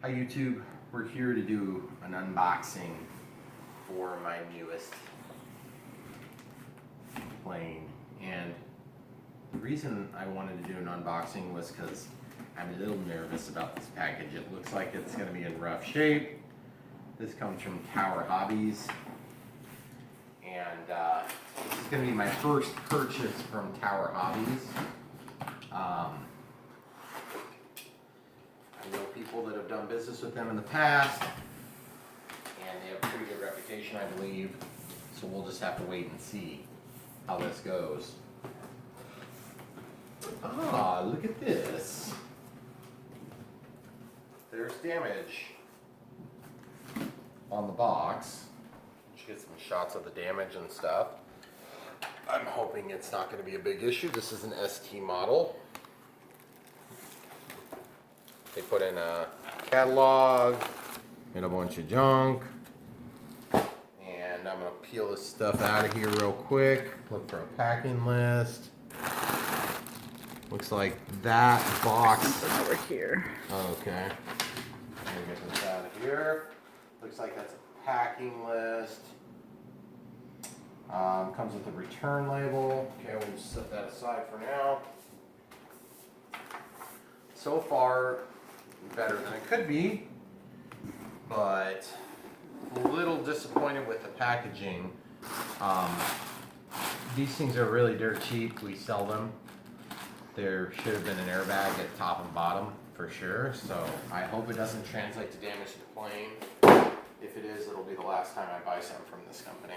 Hi YouTube, we're here to do an unboxing for my newest plane, and the reason I wanted to do an unboxing was because I'm a little nervous about this package. It looks like it's going to be in rough shape. This comes from Hobbies, and this is going to be my first purchase from Hobbies. I know people that have done business with them in the past, and they have a pretty good reputation, I believe. So we'll just have to wait and see how this goes. Ah, look at this. There's damage on the box. Let's get some shots of the damage and stuff. I'm hoping it's not going to be a big issue. This is an ST model. They put in a catalog and a bunch of junk. And I'm going to peel this stuff out of here real quick. Look for a packing list. Looks like that box. Something over here. Okay. Let me get this out of here. Looks like that's a packing list. Comes with a return label. Okay, we'll just set that aside for now. So far, better than it could be, but a little disappointed with the packaging. These things are really dirt cheap. We sell them. There should have been an airbag at top and bottom for sure, so I hope it doesn't translate to damage to the plane. If it is, it'll be the last time I buy something from this company.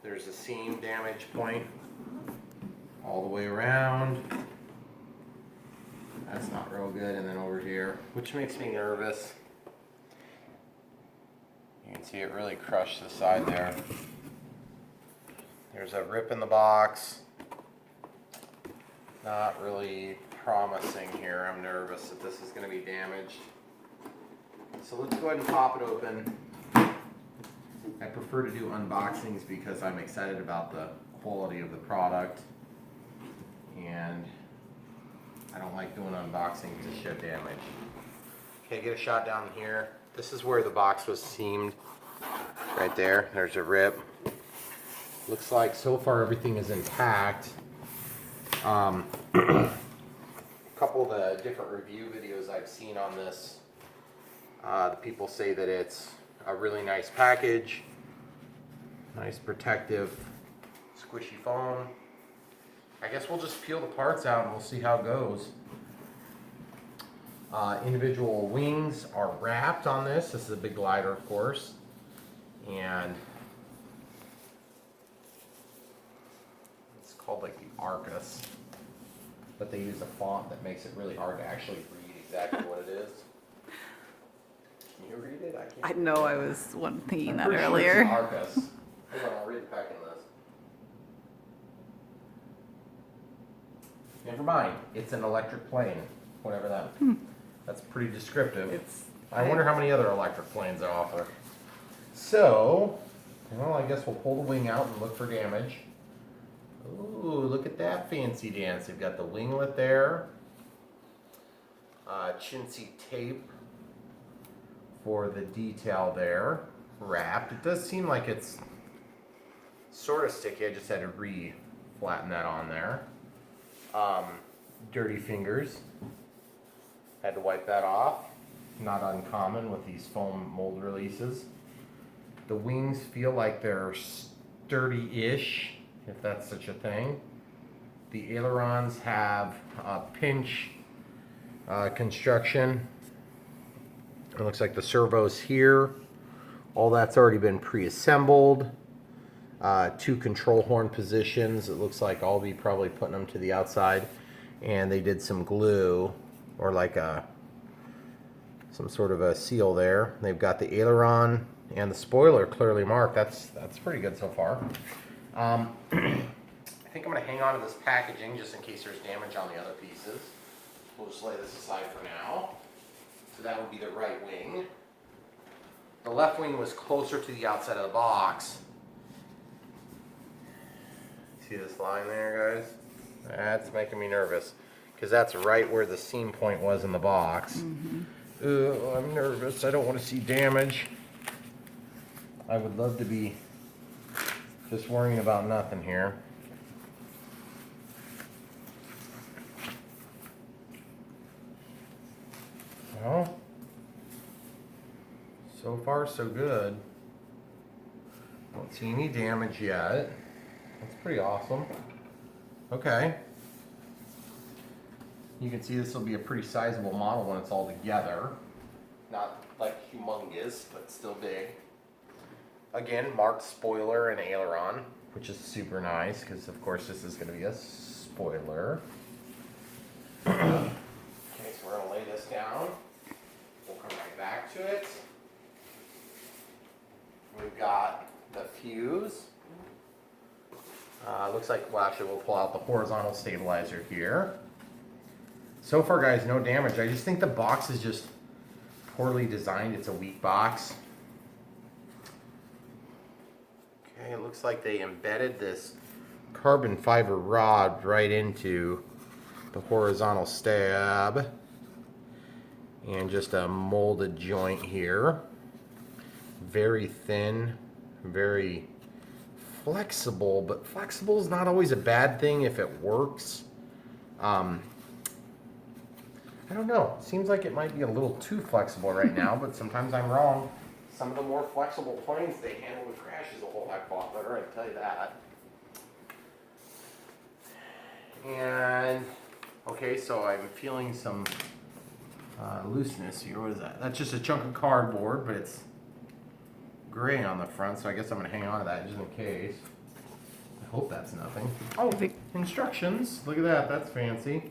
There's a seam damage point all the way around. That's not real good, and then over here, which makes me nervous. You can see it really crushed the side there. There's a rip in the box. Not really promising here. I'm nervous that this is going to be damaged. So let's go ahead and pop it open. I prefer to do unboxings because I'm excited about the quality of the product, and I don't like doing unboxings to show damage. Okay, get a shot down here. This is where the box was seamed. Right there. There's a rip. Looks like so far everything is intact. A couple of the different review videos I've seen on this, the people say that it's a really nice package. Nice protective squishy foam. I guess we'll just peel the parts out and we'll see how it goes. Individual wings are wrapped on this. This is a big glider, of course. And it's called like the Arcus. But they use a font that makes it really hard to actually read exactly what it is. Can you read it? I can't. I know I was thinking that Pretty earlier. Sure it's Arcus. Hold on, I'll read the packing list. Never mind. It's an electric plane. Whatever that. That's pretty descriptive. I wonder how many other electric planes they offer. So, well, I guess we'll pull the wing out and look for damage. Ooh, look at that fancy dance. They've got the winglet there. Chintzy tape for the detail there. Wrapped. It does seem like it's sort of sticky. I just had to re-flatten that on there. Dirty fingers. Had to wipe that off. Not uncommon with these foam mold releases. The wings feel like they're sturdy-ish, if that's such a thing. The ailerons have a pinch construction. It looks like the servo's here. All that's already been pre-assembled. 2 control horn positions. It looks like I'll be probably putting them to the outside. And they did some glue, or like some sort of a seal there. They've got the aileron and the spoiler clearly marked. That's pretty good so far. I think I'm going to hang on to this packaging just in case there's damage on the other pieces. We'll just lay this aside for now. So that would be the right wing. The left wing was closer to the outside of the box. See this line there, guys? That's making me nervous. because that's right where the seam point was in the box. I'm nervous. I don't want to see damage. I would love to be just worrying about nothing here. Well, so far so good. Don't see any damage yet. That's pretty awesome. Okay. You can see this will be a pretty sizable model when it's all together. Not like humongous, but still big. Again, marked spoiler and aileron, which is super nice because of course this is going to be a spoiler. Okay, so we're going to lay this down. We'll come right back to it. We've got the fuse. Looks like, well, actually we'll pull out the horizontal stabilizer here. So far, guys, no damage. I just think the box is just poorly designed. It's a weak box. Okay, it looks like they embedded this carbon fiber rod right into the horizontal stab. And just a molded joint here. Very thin, very flexible, but flexible is not always a bad thing if it works. I don't know. Seems like it might be a little too flexible right now, but sometimes I'm wrong. Some of the more flexible planes they handle with crashes a whole heck of a lot better, I can tell you that. And, okay, so I'm feeling some looseness here. What is that? That's just a chunk of cardboard, but it's gray on the front, so I guess I'm going to hang on to that just in case. I hope that's nothing. Oh, the instructions. Look at that. That's fancy.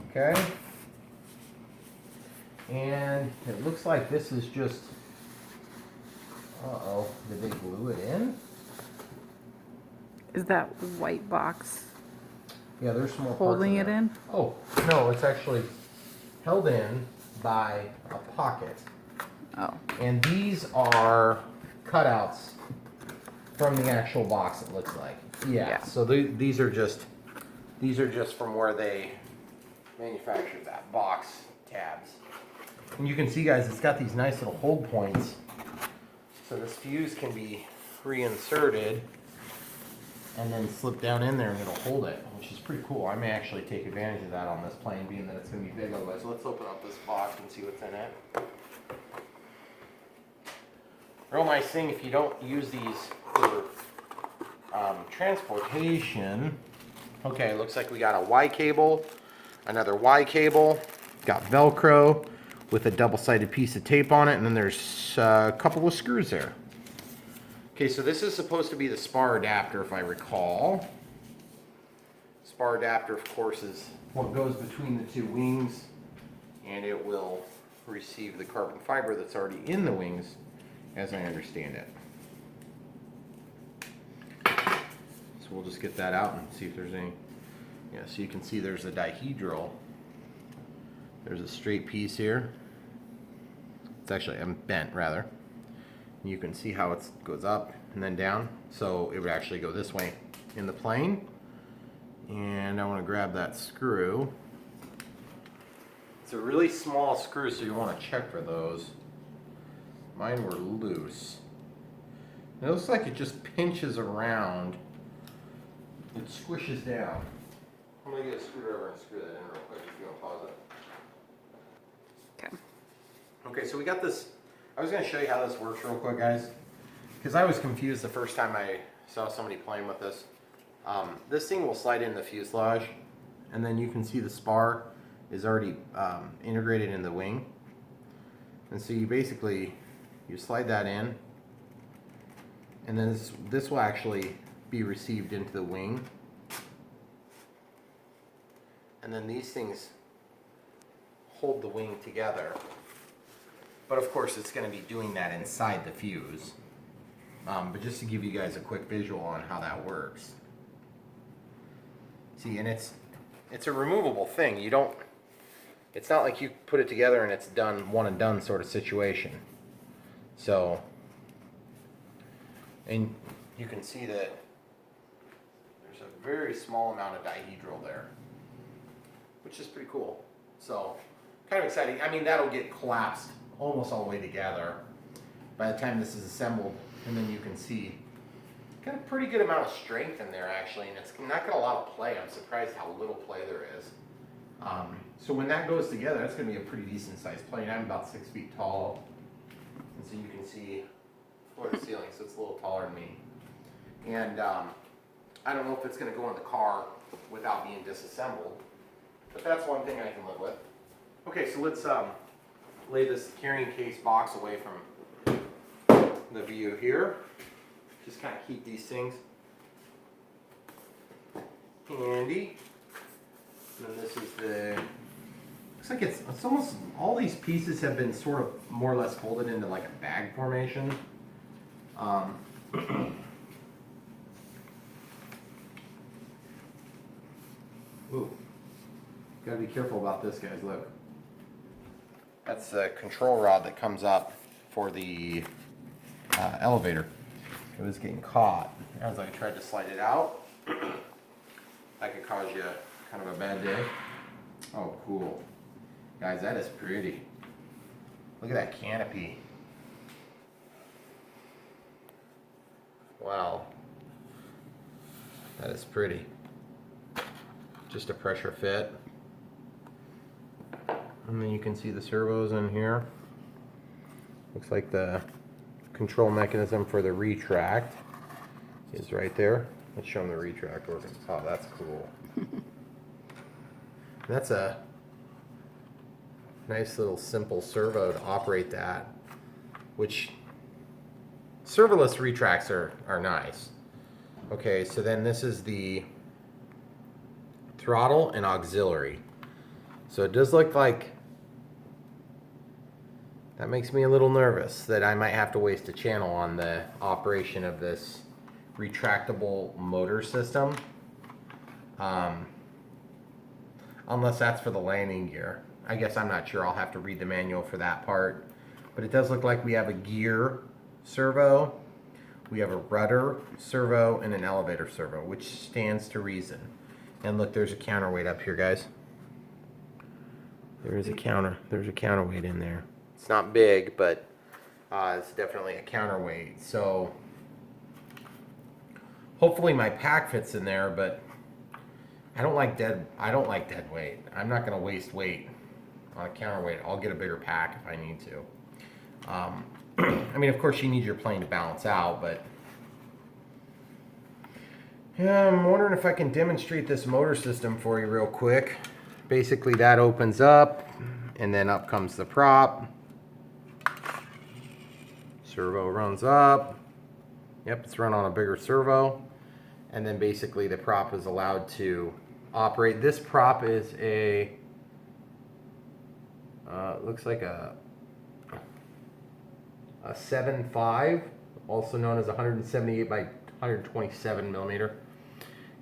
Okay. And it looks like this is just... Uh-oh. Did they glue it in? Is that white box Yeah, there's some more parts holding it there. in? Oh, no, it's actually held in by a pocket. Oh. And these are cutouts from the actual box, it looks like. Yeah. So these are just from where they manufactured that box tabs. And you can see, guys, it's got these nice little hold points. So this fuse can be reinserted and then slip down in there and it'll hold it, which is pretty cool. I may actually take advantage of that on this plane, being that it's going to be big otherwise. So let's open up this box and see what's in it. Real nice thing if you don't use these for transportation. Okay, looks like we got a Y cable, another Y cable, got Velcro with a double-sided piece of tape on it, and then there's a couple of screws there. Okay, so this is supposed to be the Spar Adapter, if I recall. Spar Adapter, of course, is what goes between the two wings, and it will receive the carbon fiber that's already in the wings, as I understand it. So we'll just get that out and see if there's any. Yeah, so you can see there's a dihedral. There's a straight piece here. It's actually bent, rather. You can see how it goes up and then down. So it would actually go this way in the plane. And I want to grab that screw. It's a really small screw, so you want to check for those. Mine were loose. It looks like it just pinches around. It squishes down. I'm going to get a screwdriver and screw that in real quick if you want to pause it. Okay. Okay, so we got this. I was going to show you how this works real quick, guys. Because I was confused the first time I saw somebody playing with this. This thing will slide in the fuselage. And then you can see the spar is already integrated in the wing. And so you basically, you slide that in. And then this will actually be received into the wing. And then these things hold the wing together. But of course it's going to be doing that inside the fuse. But just to give you guys a quick visual on how that works. See, and it's a removable thing. You don't, it's not like you put it together and it's done, one and done sort of situation. So, and you can see that there's a very small amount of dihedral there. which is pretty cool. So kind of exciting. I mean, that'll get collapsed almost all the way together by the time this is assembled, and then you can see got a pretty good amount of strength in there actually, and it's not got a lot of play. I'm surprised how little play there is. So when that goes together, that's going to be a pretty decent sized plane. I'm about 6 feet tall, and so you can see floor to ceiling, so it's a little taller than me. And I don't know if it's going to go in the car without being disassembled, but that's one thing I can live with. Okay, so let's lay this carrying case box away from the view here. Just kind of keep these things handy. And then this is the, looks like it's almost, all these pieces have been sort of more or less folded into like a bag formation. Ooh, gotta be careful about this, guys, look. That's the control rod that comes up for the elevator. It was getting caught as I tried to slide it out. That could cause you kind of a bad day. Oh, cool. Guys, that is pretty. Look at that canopy. Wow. That is pretty. Just a pressure fit. And then you can see the servos in here. Looks like the control mechanism for the retract is right there. Let's show them the retract working. Oh, that's cool. That's a nice little simple servo to operate that, which serverless retracts are nice. Okay, so then this is the throttle and auxiliary. So it does look like, that makes me a little nervous that I might have to waste a channel on the operation of this retractable motor system. Unless that's for the landing gear. I guess I'm not sure. I'll have to read the manual for that part. But it does look like we have a gear servo, we have a rudder servo, and an elevator servo, which stands to reason. And look, there's a counterweight up here, guys. There's a counterweight in there. It's not big, but it's definitely a counterweight. So hopefully my pack fits in there, but I don't like dead weight. I'm not going to waste weight on a counterweight. I'll get a bigger pack if I need to. I mean, of course, you need your plane to balance out, but yeah, I'm wondering if I can demonstrate this motor system for you real quick. Basically, that opens up, and then up comes the prop. Servo runs up. Yep, it's run on a bigger servo. And then basically the prop is allowed to operate. This prop is a, looks like a 7.5, also known as 178 by 127 millimeter.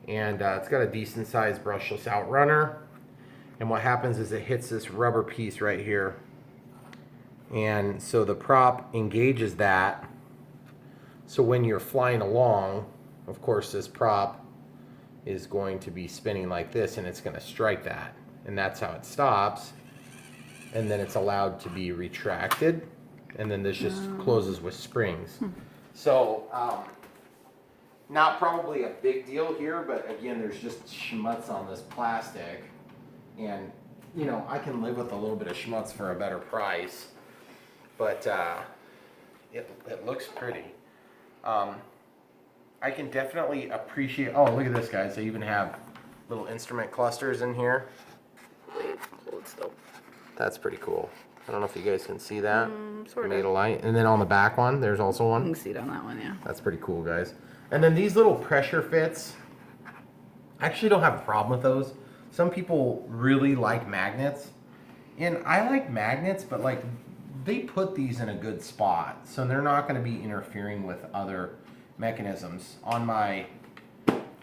And it's got a decent sized brushless outrunner. And what happens is it hits this rubber piece right here. And so the prop engages that. So when you're flying along, of course, this prop is going to be spinning like this, and it's going to strike that. And that's how it stops. And then it's allowed to be retracted. And then this just closes with springs. So, not probably a big deal here, but again, there's just schmutz on this plastic. And, you know, I can live with a little bit of schmutz for a better price. But it looks pretty. I can definitely appreciate, oh, look at this, guys. They even have little instrument clusters in here. Wait, hold still. That's pretty cool. I don't know if you guys can see that. Sort Made of. of light. And then on the back one, there's also You one. can see it on that one, yeah. That's pretty cool, guys. And then these little pressure fits, I actually don't have a problem with those. Some people really like magnets. And I like magnets, but like they put these in a good spot. So they're not going to be interfering with other mechanisms. On my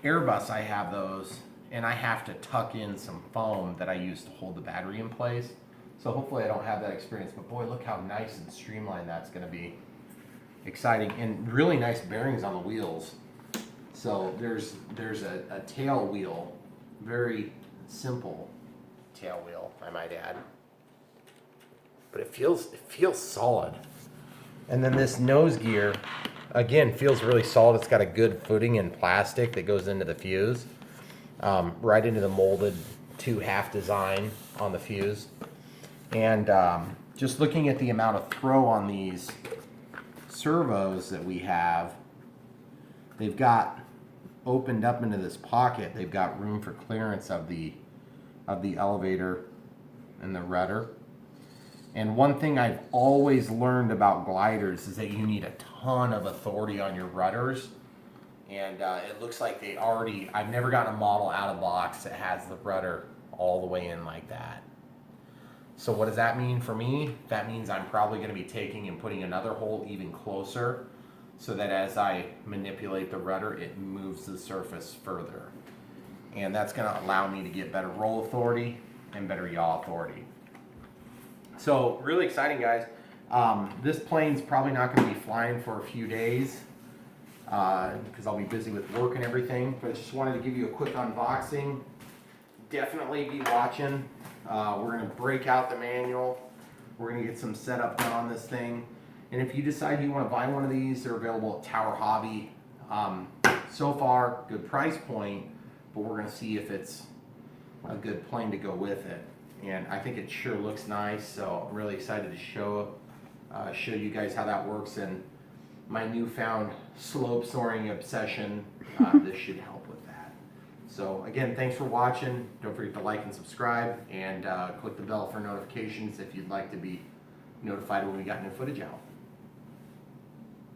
Airbus, I have those, and I have to tuck in some foam that I use to hold the battery in place. So hopefully I don't have that experience, but boy, look how nice and streamlined that's going to be. Exciting, and really nice bearings on the wheels. So there's a tail wheel, very simple, tail wheel, I might add. But it feels solid. And then this nose gear, again, feels really solid. It's got a good footing in plastic that goes into the fuse, right into the molded 2-half design on the fuse. And just looking at the amount of throw on these servos that we have, they've got opened up into this pocket. They've got room for clearance of the elevator and the rudder. And one thing I've always learned about gliders is that you need a ton of authority on your rudders. And it looks like they already, I've never gotten a model out of box that has the rudder all the way in like that. So what does that mean for me? That means I'm probably going to be taking and putting another hole even closer so that as I manipulate the rudder, it moves the surface further. And that's going to allow me to get better roll authority and better yaw authority. So really exciting, guys. This plane's probably not going to be flying for a few days because I'll be busy with work and everything. But I just wanted to give you a quick unboxing. Definitely be watching. We're going to break out the manual. We're going to get some setup done on this thing. And if you decide you want to buy one of these, they're available at Tower Hobby. So far, good price point, but we're going to see if it's a good plane to go with it. And I think it sure looks nice, so I'm really excited to show you guys how that works and my newfound slope soaring obsession. This should help with that. So again, thanks for watching. Don't forget to like and subscribe, and click the bell for notifications if you'd like to be notified when we got new footage out.